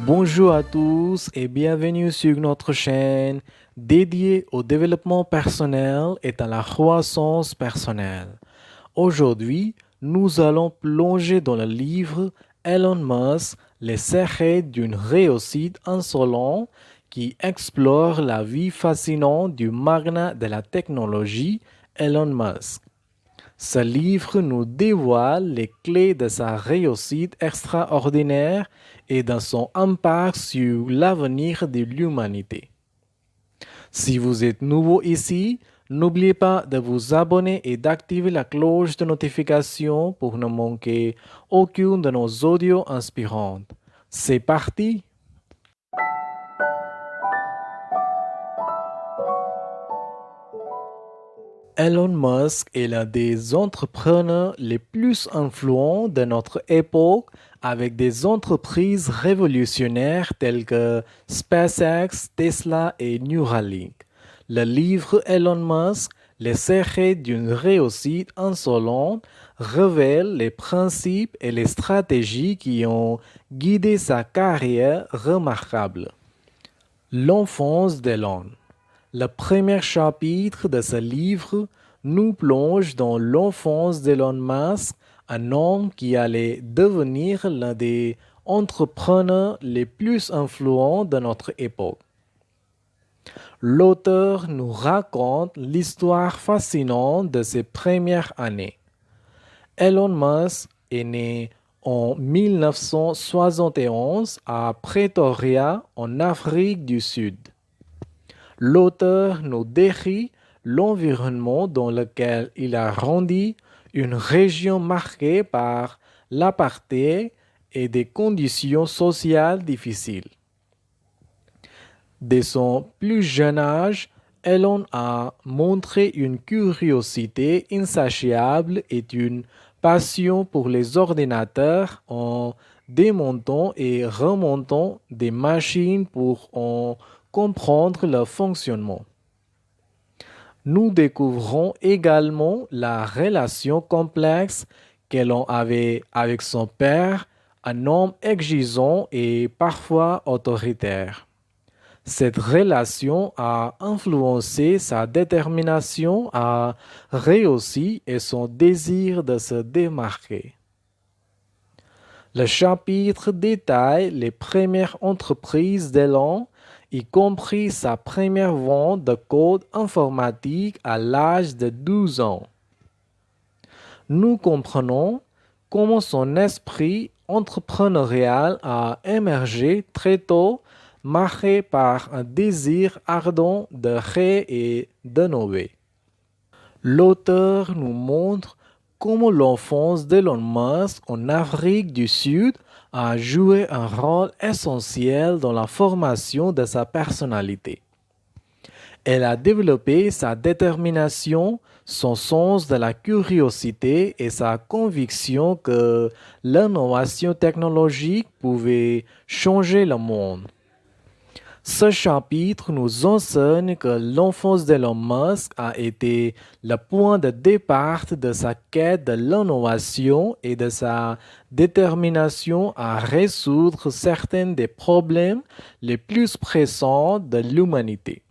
Bonjour à tous et bienvenue sur notre chaîne dédiée au développement personnel et à la croissance personnelle. Aujourd'hui, nous allons plonger dans le livre Elon Musk, les secrets d'une réussite insolente qui explore la vie fascinante du magnat de la technologie Elon Musk. Ce livre nous dévoile les clés de sa réussite extraordinaire et de son impact sur l'avenir de l'humanité. Si vous êtes nouveau ici, n'oubliez pas de vous abonner et d'activer la cloche de notification pour ne manquer aucune de nos audios inspirantes. C'est parti! Elon Musk est l'un des entrepreneurs les plus influents de notre époque avec des entreprises révolutionnaires telles que SpaceX, Tesla et Neuralink. Le livre Elon Musk, les secrets d'une réussite insolente, révèle les principes et les stratégies qui ont guidé sa carrière remarquable. L'enfance d'Elon. Le premier chapitre de ce livre nous plonge dans l'enfance d'Elon Musk, un homme qui allait devenir l'un des entrepreneurs les plus influents de notre époque. L'auteur nous raconte l'histoire fascinante de ses premières années. Elon Musk est né en 1971 à Pretoria, en Afrique du Sud. L'auteur nous décrit l'environnement dans lequel il a grandi, une région marquée par l'apartheid et des conditions sociales difficiles. Dès son plus jeune âge, Elon a montré une curiosité insatiable et une passion pour les ordinateurs en démontant et remontant des machines pour en comprendre leur fonctionnement. Nous découvrons également la relation complexe qu'Elon avait avec son père, un homme exigeant et parfois autoritaire. Cette relation a influencé sa détermination à réussir et son désir de se démarquer. Le chapitre détaille les premières entreprises d'Elon, y compris sa première vente de code informatique à l'âge de 12 ans. Nous comprenons comment son esprit entrepreneurial a émergé très tôt, marqué par un désir ardent de créer et d'innover. L'auteur nous montre comment l'enfance d'Elon Musk en Afrique du Sud a joué un rôle essentiel dans la formation de sa personnalité. Elle a développé sa détermination, son sens de la curiosité et sa conviction que l'innovation technologique pouvait changer le monde. Ce chapitre nous enseigne que l'enfance d'Elon Musk a été le point de départ de sa quête de l'innovation et de sa détermination à résoudre certains des problèmes les plus pressants de l'humanité.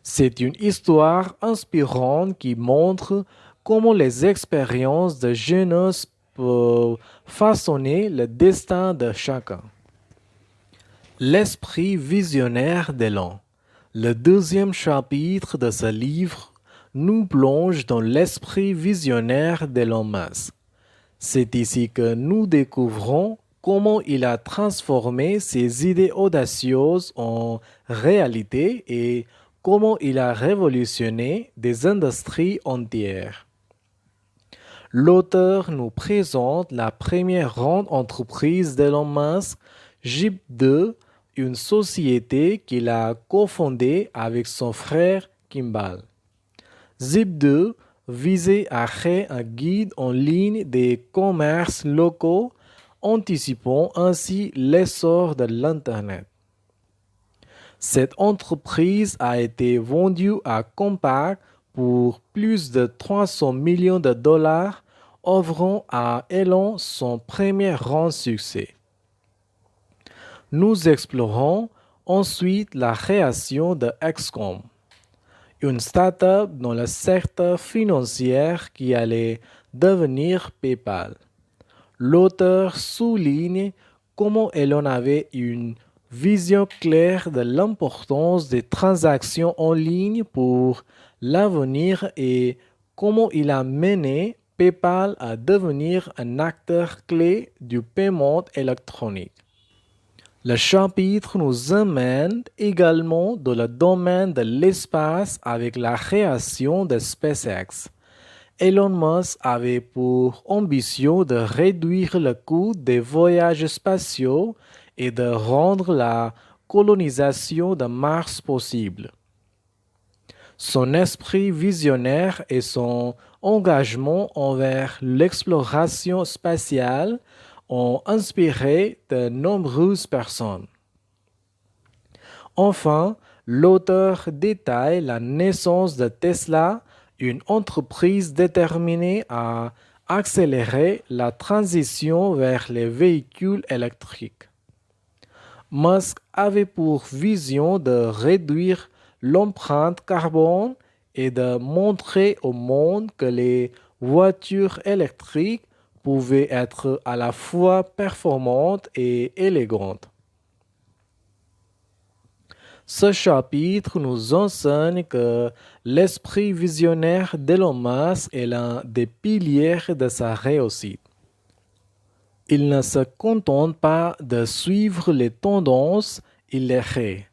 C'est une histoire inspirante qui montre comment les expériences de jeunesse peuvent façonner le destin de chacun. L'esprit visionnaire d'Elon. Le deuxième chapitre de ce livre nous plonge dans l'esprit visionnaire d'Elon Musk. C'est ici que nous découvrons comment il a transformé ses idées audacieuses en réalité et comment il a révolutionné des industries entières. L'auteur nous présente la première grande entreprise d'Elon Musk, Zip2, une société qu'il a cofondée avec son frère Kimball. Zip2 visait à créer un guide en ligne des commerces locaux, anticipant ainsi l'essor de l'Internet. Cette entreprise a été vendue à Compaq pour plus de 300 millions de dollars, offrant à Elon son premier grand succès. Nous explorons ensuite la création de XCOM, une start-up dans le secteur financier qui allait devenir PayPal. L'auteur souligne comment Elon avait une vision claire de l'importance des transactions en ligne pour l'avenir et comment il a mené PayPal à devenir un acteur clé du paiement électronique. Le chapitre nous emmène également dans le domaine de l'espace avec la création de SpaceX. Elon Musk avait pour ambition de réduire le coût des voyages spatiaux et de rendre la colonisation de Mars possible. Son esprit visionnaire et son engagement envers l'exploration spatiale ont inspiré de nombreuses personnes. Enfin, l'auteur détaille la naissance de Tesla, une entreprise déterminée à accélérer la transition vers les véhicules électriques. Musk avait pour vision de réduire l'empreinte carbone et de montrer au monde que les voitures électriques pouvaient être à la fois performantes et élégantes. Ce chapitre nous enseigne que l'esprit visionnaire d'Elon Musk est l'un des piliers de sa réussite. Il ne se contente pas de suivre les tendances, il les crée.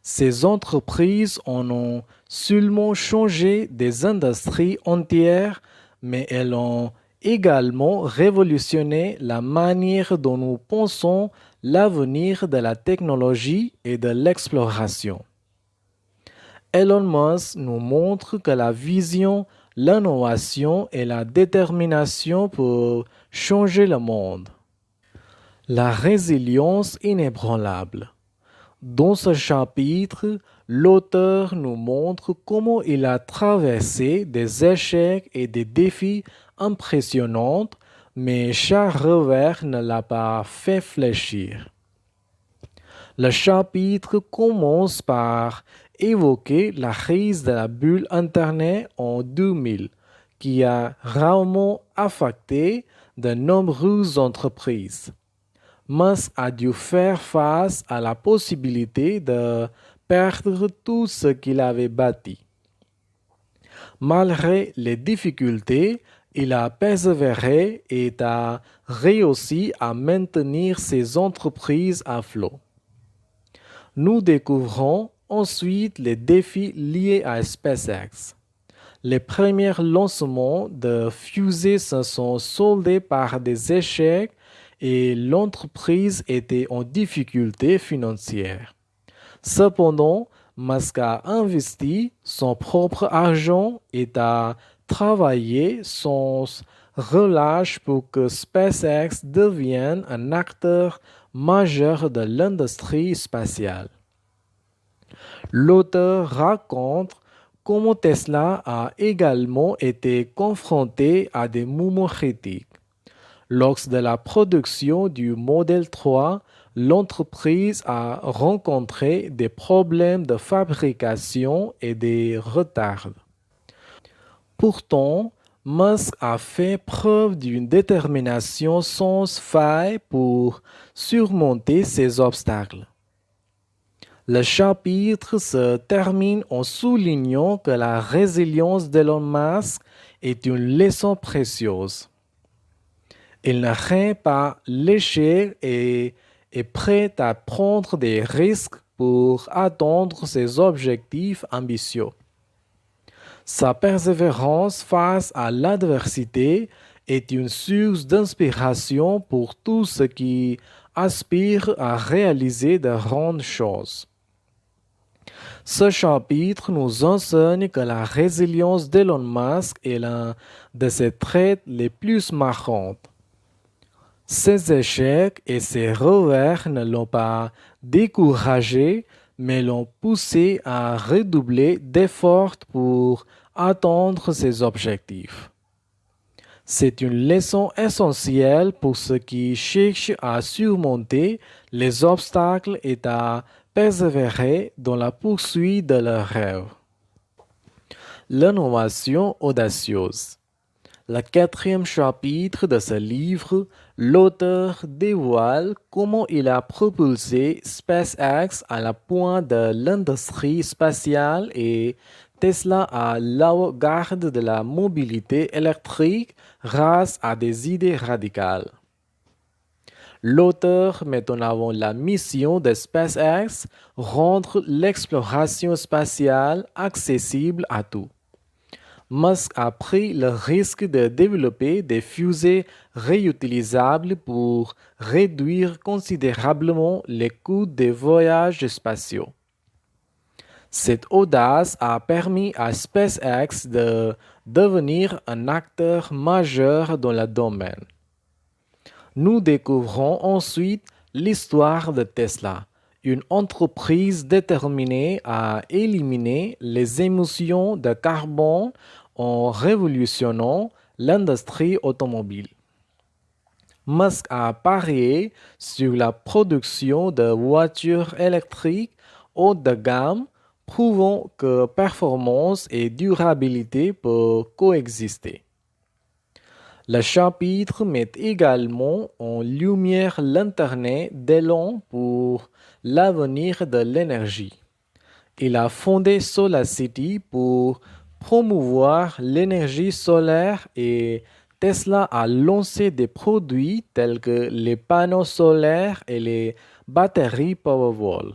Ces entreprises en ont seulement changé des industries entières, mais elles ont également révolutionné la manière dont nous pensons l'avenir de la technologie et de l'exploration. Elon Musk nous montre que la vision, l'innovation et la détermination pour changer le monde. La résilience inébranlable. Dans ce chapitre, l'auteur nous montre comment il a traversé des échecs et des défis impressionnants, mais chaque revers ne l'a pas fait fléchir. Le chapitre commence par évoquer la crise de la bulle Internet en 2000, qui a gravement affecté de nombreuses entreprises. Musk a dû faire face à la possibilité de perdre tout ce qu'il avait bâti. Malgré les difficultés, il a persévéré et a réussi à maintenir ses entreprises à flot. Nous découvrons ensuite les défis liés à SpaceX. Les premiers lancements de fusées se sont soldés par des échecs et l'entreprise était en difficulté financière. Cependant, Musk a investi son propre argent et a travaillé sans relâche pour que SpaceX devienne un acteur majeur de l'industrie spatiale. L'auteur raconte comment Tesla a également été confronté à des moments critiques. Lors de la production du Model 3, l'entreprise a rencontré des problèmes de fabrication et des retards. Pourtant, Musk a fait preuve d'une détermination sans faille pour surmonter ces obstacles. Le chapitre se termine en soulignant que la résilience d'Elon Musk est une leçon précieuse. Il ne craint pas l'échec et est prêt à prendre des risques pour atteindre ses objectifs ambitieux. Sa persévérance face à l'adversité est une source d'inspiration pour tous ceux qui aspirent à réaliser de grandes choses. Ce chapitre nous enseigne que la résilience d'Elon Musk est l'un de ses traits les plus marquants. Ses échecs et ses revers ne l'ont pas découragé, mais l'ont poussé à redoubler d'efforts pour atteindre ses objectifs. C'est une leçon essentielle pour ceux qui cherchent à surmonter les obstacles et à persévérer dans la poursuite de leurs rêves. L'innovation audacieuse. Le quatrième chapitre de ce livre, l'auteur dévoile comment il a propulsé SpaceX à la pointe de l'industrie spatiale et Tesla à l'avant-garde de la mobilité électrique grâce à des idées radicales. L'auteur met en avant la mission de SpaceX, rendre l'exploration spatiale accessible à tous. Musk a pris le risque de développer des fusées réutilisables pour réduire considérablement les coûts des voyages spatiaux. Cette audace a permis à SpaceX de devenir un acteur majeur dans le domaine. Nous découvrons ensuite l'histoire de Tesla, une entreprise déterminée à éliminer les émissions de carbone en révolutionnant l'industrie automobile. Musk a parié sur la production de voitures électriques haut de gamme, prouvant que performance et durabilité peuvent coexister. Le chapitre met également en lumière l'Internet d'élan pour l'avenir de l'énergie. Il a fondé SolarCity pour promouvoir l'énergie solaire et Tesla a lancé des produits tels que les panneaux solaires et les batteries Powerwall.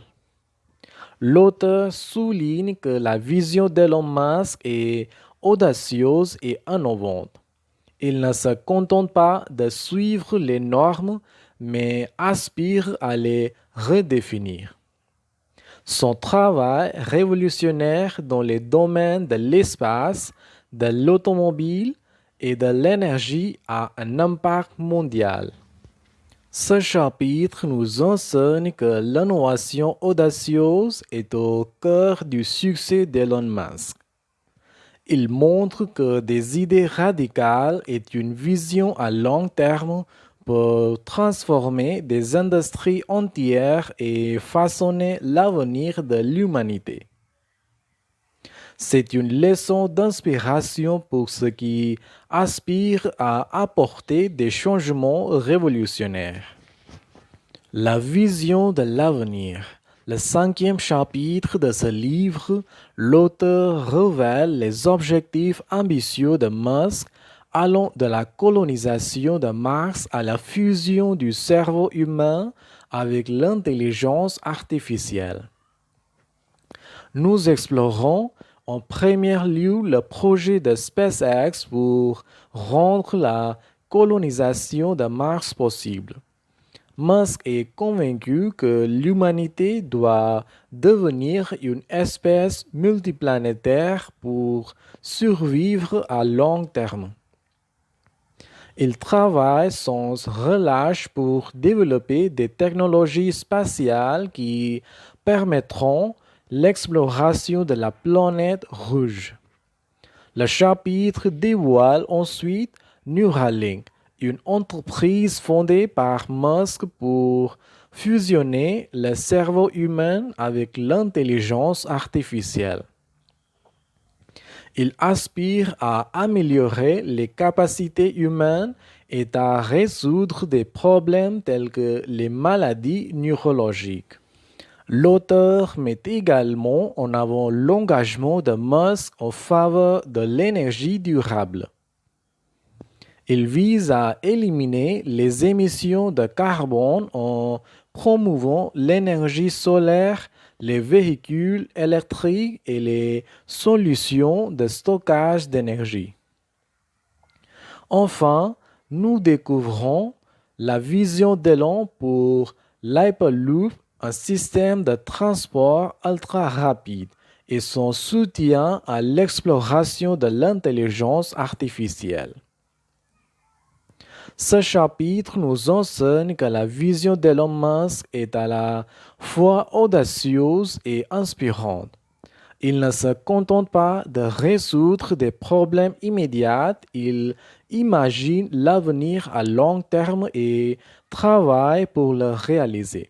L'auteur souligne que la vision d'Elon Musk est audacieuse et innovante. Il ne se contente pas de suivre les normes, mais aspire à les redéfinir. Son travail révolutionnaire dans les domaines de l'espace, de l'automobile et de l'énergie a un impact mondial. Ce chapitre nous enseigne que l'innovation audacieuse est au cœur du succès d'Elon Musk. Il montre que des idées radicales et une vision à long terme peuvent transformer des industries entières et façonner l'avenir de l'humanité. C'est une leçon d'inspiration pour ceux qui aspirent à apporter des changements révolutionnaires. La vision de l'avenir. Le cinquième chapitre de ce livre, l'auteur révèle les objectifs ambitieux de Musk allant de la colonisation de Mars à la fusion du cerveau humain avec l'intelligence artificielle. Nous explorons en premier lieu le projet de SpaceX pour rendre la colonisation de Mars possible. Musk est convaincu que l'humanité doit devenir une espèce multiplanétaire pour survivre à long terme. Il travaille sans relâche pour développer des technologies spatiales qui permettront l'exploration de la planète rouge. Le chapitre dévoile ensuite Neuralink, une entreprise fondée par Musk pour fusionner le cerveau humain avec l'intelligence artificielle. Il aspire à améliorer les capacités humaines et à résoudre des problèmes tels que les maladies neurologiques. L'auteur met également en avant l'engagement de Musk en faveur de l'énergie durable. Il vise à éliminer les émissions de carbone en promouvant l'énergie solaire, les véhicules électriques et les solutions de stockage d'énergie. Enfin, nous découvrons la vision d'Elon pour l'Hyperloop, un système de transport ultra rapide, et son soutien à l'exploration de l'intelligence artificielle. Ce chapitre nous enseigne que la vision d'Elon Musk est à la fois audacieuse et inspirante. Il ne se contente pas de résoudre des problèmes immédiats, il imagine l'avenir à long terme et travaille pour le réaliser.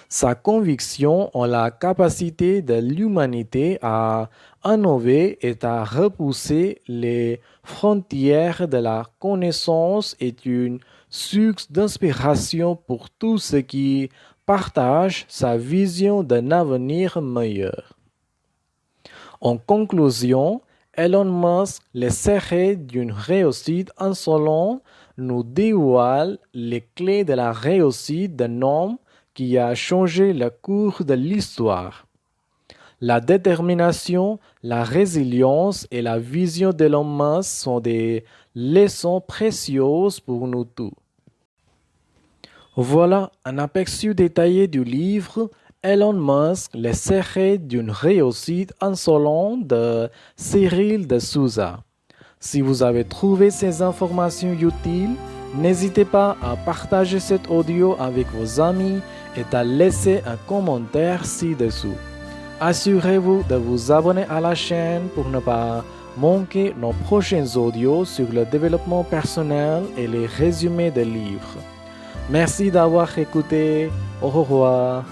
Sa conviction en la capacité de l'humanité à innover et à repousser les frontières de la connaissance est une source d'inspiration pour tous ceux qui partagent sa vision d'un avenir meilleur. En conclusion, Elon Musk, le secret d'une réussite insolente, nous dévoile les clés de la réussite d'un homme qui a changé le cours de l'histoire. La détermination, la résilience et la vision d'Elon Musk sont des leçons précieuses pour nous tous. Voilà un aperçu détaillé du livre Elon Musk, les secrets d'une réussite insolente de Cyril de Souza. Si vous avez trouvé ces informations utiles, n'hésitez pas à partager cet audio avec vos amis et à laisser un commentaire ci-dessous. Assurez-vous de vous abonner à la chaîne pour ne pas manquer nos prochains audios sur le développement personnel et les résumés de livres. Merci d'avoir écouté. Au revoir.